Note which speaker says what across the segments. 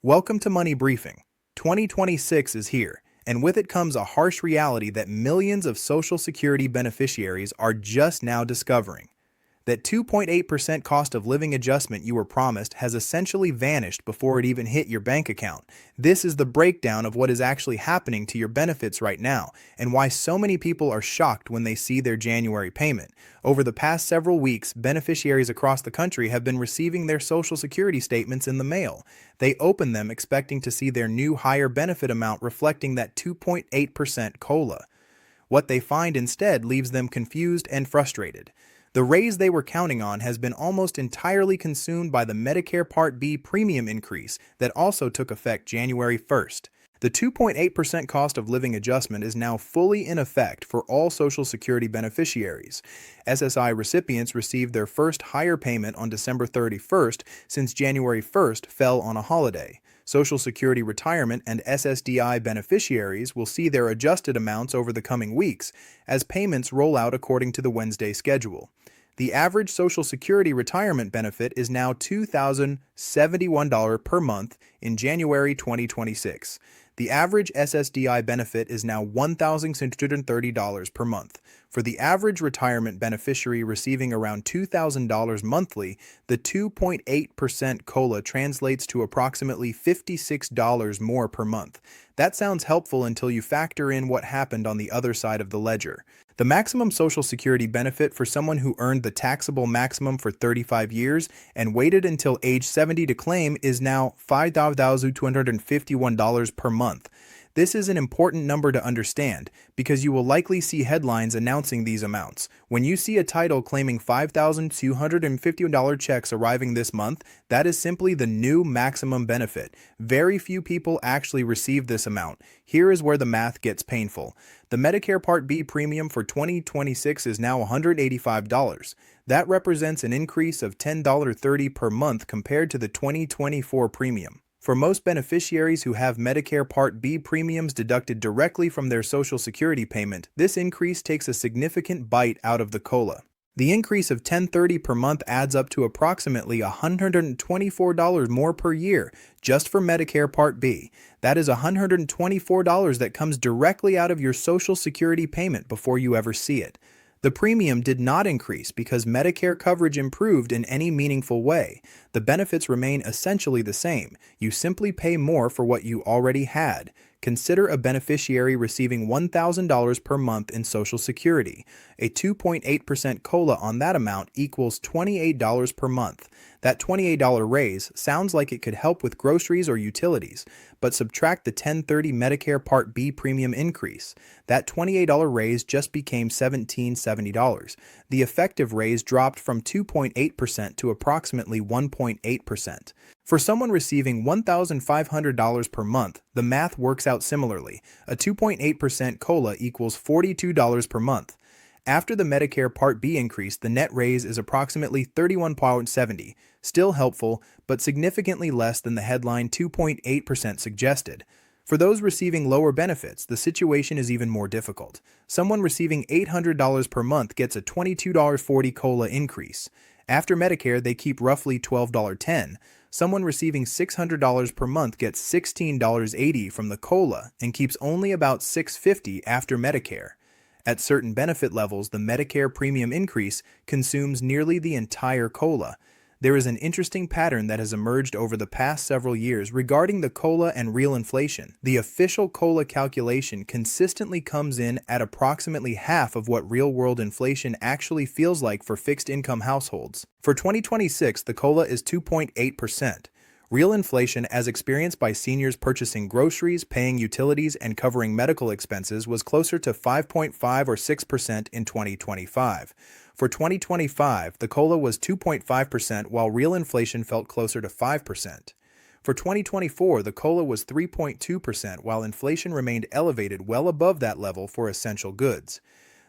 Speaker 1: Welcome to Money Briefing. 2026 is here, and with it comes a harsh reality that millions of Social Security beneficiaries are just now discovering. That 2.8% cost of living adjustment you were promised has essentially vanished before it even hit your bank account. This is the breakdown of what is actually happening to your benefits right now, and why so many people are shocked when they see their January payment. Over the past several weeks, beneficiaries across the country have been receiving their Social Security statements in the mail. They open them expecting to see their new higher benefit amount reflecting that 2.8% COLA. What they find instead leaves them confused and frustrated. The raise they were counting on has been almost entirely consumed by the Medicare Part B premium increase that also took effect January 1st. The 2.8% cost of living adjustment is now fully in effect for all Social Security beneficiaries. SSI recipients received their first higher payment on December 31st since January 1st fell on a holiday. Social Security Retirement and SSDI beneficiaries will see their adjusted amounts over the coming weeks as payments roll out according to the Wednesday schedule. The average Social Security retirement benefit is now $2,071 per month in January 2026. The average SSDI benefit is now $1,630 per month. For the average retirement beneficiary receiving around $2,000 monthly, the 2.8% COLA translates to approximately $56 more per month. That sounds helpful until you factor in what happened on the other side of the ledger. The maximum Social Security benefit for someone who earned the taxable maximum for 35 years and waited until age 70 to claim is now $5,251 per month. This is an important number to understand because you will likely see headlines announcing these amounts. When you see a title claiming $5,251 checks arriving this month, that is simply the new maximum benefit. Very few people actually receive this amount. Here is where the math gets painful. The Medicare Part B premium for 2026 is now $185. That represents an increase of $10.30 per month compared to the 2024 premium. For most beneficiaries who have Medicare Part B premiums deducted directly from their Social Security payment, this increase takes a significant bite out of the COLA. The increase of $10.30 per month adds up to approximately $124 more per year just for Medicare Part B. That is $124 that comes directly out of your Social Security payment before you ever see it. The premium did not increase because Medicare coverage improved in any meaningful way. The benefits remain essentially the same. You simply pay more for what you already had. Consider a beneficiary receiving $1,000 per month in Social Security. A 2.8% COLA on that amount equals $28 per month. That $28 raise sounds like it could help with groceries or utilities, but subtract the $10.30 Medicare Part B premium increase. That $28 raise just became $1,770. The effective raise dropped from 2.8% to approximately 1.8%. For someone receiving $1,500 per month, the math works out similarly. A 2.8% COLA equals $42 per month. After the Medicare Part B increase, the net raise is approximately $31.70, still helpful, but significantly less than the headline 2.8% suggested. For those receiving lower benefits, the situation is even more difficult. Someone receiving $800 per month gets a $22.40 COLA increase. After Medicare, they keep roughly $12.10. Someone receiving $600 per month gets $16.80 from the COLA and keeps only about $6.50 after Medicare. At certain benefit levels, the Medicare premium increase consumes nearly the entire COLA. There is an interesting pattern that has emerged over the past several years regarding the COLA and real inflation. The official COLA calculation consistently comes in at approximately half of what real-world inflation actually feels like for fixed-income households. For 2026, the COLA is 2.8%. Real inflation, as experienced by seniors purchasing groceries, paying utilities, and covering medical expenses, was closer to 5.5 or 6% in 2025. For 2025, the COLA was 2.5%, while real inflation felt closer to 5%. For 2024, the COLA was 3.2%, while inflation remained elevated well above that level for essential goods.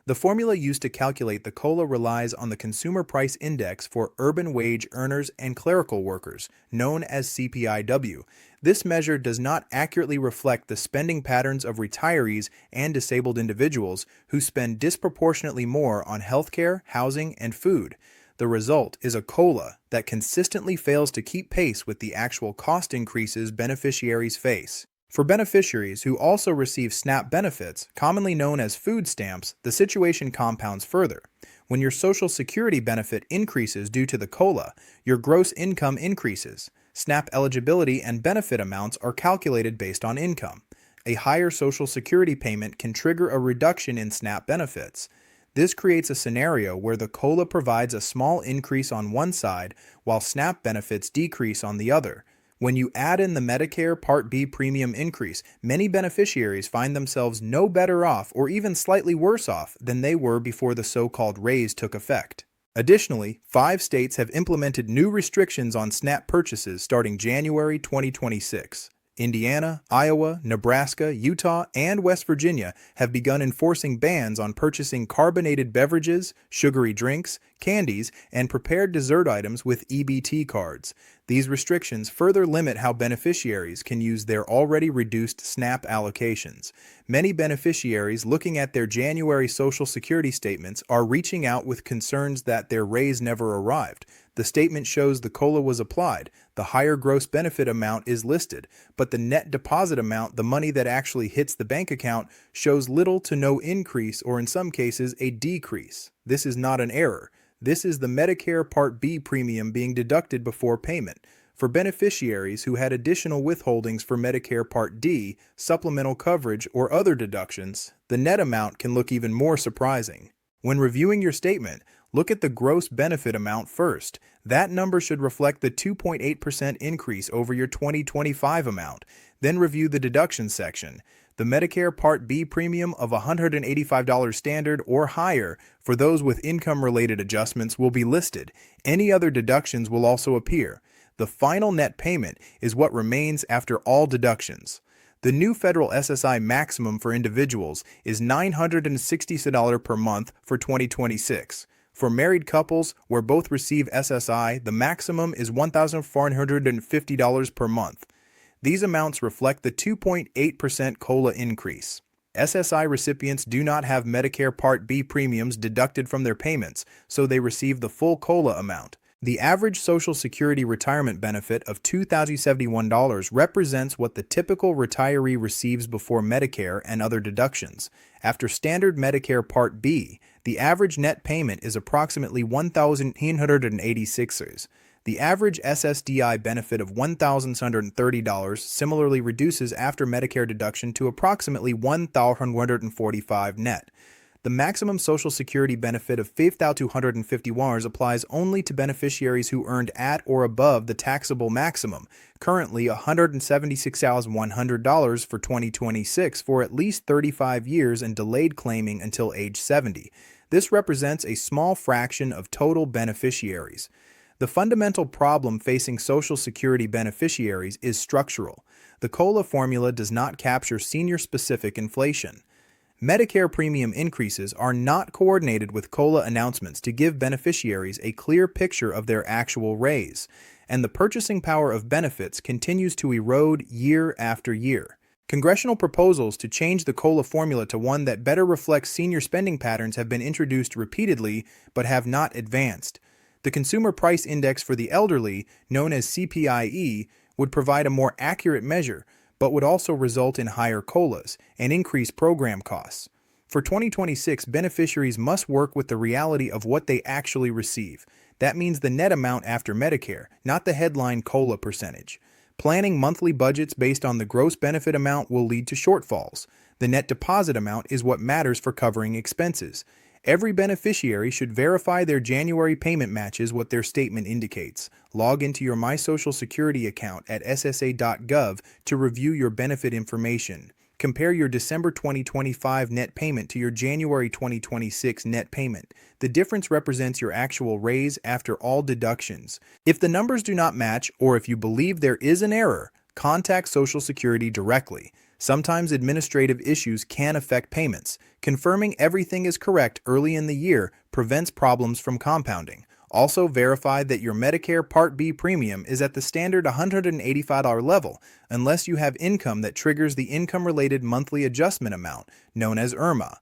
Speaker 1: The formula used to calculate the COLA relies on the Consumer Price Index for urban wage earners and clerical workers, known as CPIW. This measure does not accurately reflect the spending patterns of retirees and disabled individuals who spend disproportionately more on healthcare, housing, and food. The result is a COLA that consistently fails to keep pace with the actual cost increases beneficiaries face. For beneficiaries who also receive SNAP benefits, commonly known as food stamps, the situation compounds further. When your Social Security benefit increases due to the COLA, your gross income increases. SNAP eligibility and benefit amounts are calculated based on income. A higher Social Security payment can trigger a reduction in SNAP benefits. This creates a scenario where the COLA provides a small increase on one side while SNAP benefits decrease on the other. When you add in the Medicare Part B premium increase, many beneficiaries find themselves no better off or even slightly worse off than they were before the so-called raise took effect. Additionally, 5 states have implemented new restrictions on SNAP purchases starting January 2026. Indiana, Iowa, Nebraska, Utah, and West Virginia have begun enforcing bans on purchasing carbonated beverages, sugary drinks, candies, and prepared dessert items with EBT cards. These restrictions further limit how beneficiaries can use their already reduced SNAP allocations. Many beneficiaries looking at their January Social Security statements are reaching out with concerns that their raise never arrived. The statement shows the COLA was applied, the higher gross benefit amount is listed, but the net deposit amount, the money that actually hits the bank account, shows little to no increase or in some cases a decrease. This is not an error. This is the Medicare Part B premium being deducted before payment. For beneficiaries who had additional withholdings for Medicare Part D, supplemental coverage, or other deductions, the net amount can look even more surprising. When reviewing your statement, look at the gross benefit amount first. That number should reflect the 2.8% increase over your 2025 amount. Then review the deduction section. The Medicare Part B premium of $185 standard or higher for those with income-related adjustments will be listed. Any other deductions will also appear. The final net payment is what remains after all deductions. The new federal SSI maximum for individuals is $960 per month for 2026. For married couples where both receive SSI, the maximum is $1,450 per month. These amounts reflect the 2.8% COLA increase. SSI recipients do not have Medicare Part B premiums deducted from their payments, so they receive the full COLA amount. The average Social Security retirement benefit of $2,071 represents what the typical retiree receives before Medicare and other deductions. After standard Medicare Part B, the average net payment is approximately $1,986. The average SSDI benefit of $1,630 similarly reduces after Medicare deduction to approximately $1,145 net. The maximum Social Security benefit of $5,250 applies only to beneficiaries who earned at or above the taxable maximum, currently $176,100 for 2026 for at least 35 years and delayed claiming until age 70. This represents a small fraction of total beneficiaries. The fundamental problem facing Social Security beneficiaries is structural. The COLA formula does not capture senior-specific inflation. Medicare premium increases are not coordinated with COLA announcements to give beneficiaries a clear picture of their actual raise, and the purchasing power of benefits continues to erode year after year. Congressional proposals to change the COLA formula to one that better reflects senior spending patterns have been introduced repeatedly but have not advanced. The Consumer Price Index for the elderly, known as CPIE, would provide a more accurate measure, but would also result in higher COLAs and increased program costs. For 2026, beneficiaries must work with the reality of what they actually receive. That means the net amount after Medicare, not the headline COLA percentage. Planning monthly budgets based on the gross benefit amount will lead to shortfalls. The net deposit amount is what matters for covering expenses. Every beneficiary should verify their January payment matches what their statement indicates. Log into your My Social Security account at ssa.gov to review your benefit information. Compare your December 2025 net payment to your January 2026 net payment. The difference represents your actual raise after all deductions. If the numbers do not match, or if you believe there is an error, contact Social Security directly. Sometimes administrative issues can affect payments. Confirming everything is correct early in the year prevents problems from compounding. Also verify that your Medicare Part B premium is at the standard $185 level unless you have income that triggers the Income-Related Monthly Adjustment Amount, known as IRMA.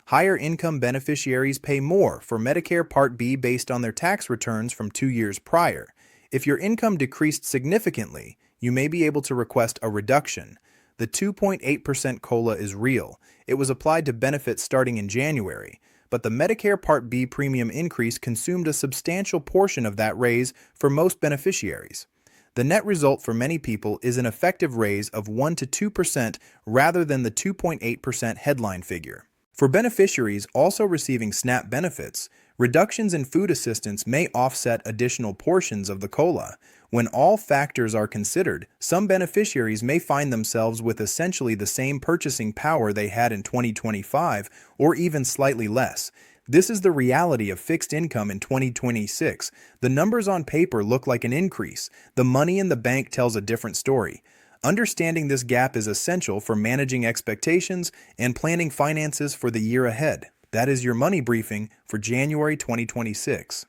Speaker 1: Higher income beneficiaries pay more for Medicare Part B based on their tax returns from 2 years prior. If your income decreased significantly, you may be able to request a reduction. The 2.8% COLA is real. It was applied to benefits starting in January, but the Medicare Part B premium increase consumed a substantial portion of that raise for most beneficiaries. The net result for many people is an effective raise of 1 to 2% rather than the 2.8% headline figure. For beneficiaries also receiving SNAP benefits, reductions in food assistance may offset additional portions of the COLA. When all factors are considered, some beneficiaries may find themselves with essentially the same purchasing power they had in 2025 or even slightly less. This is the reality of fixed income in 2026. The numbers on paper look like an increase. The money in the bank tells a different story. Understanding this gap is essential for managing expectations and planning finances for the year ahead. That is your money briefing for January 2026.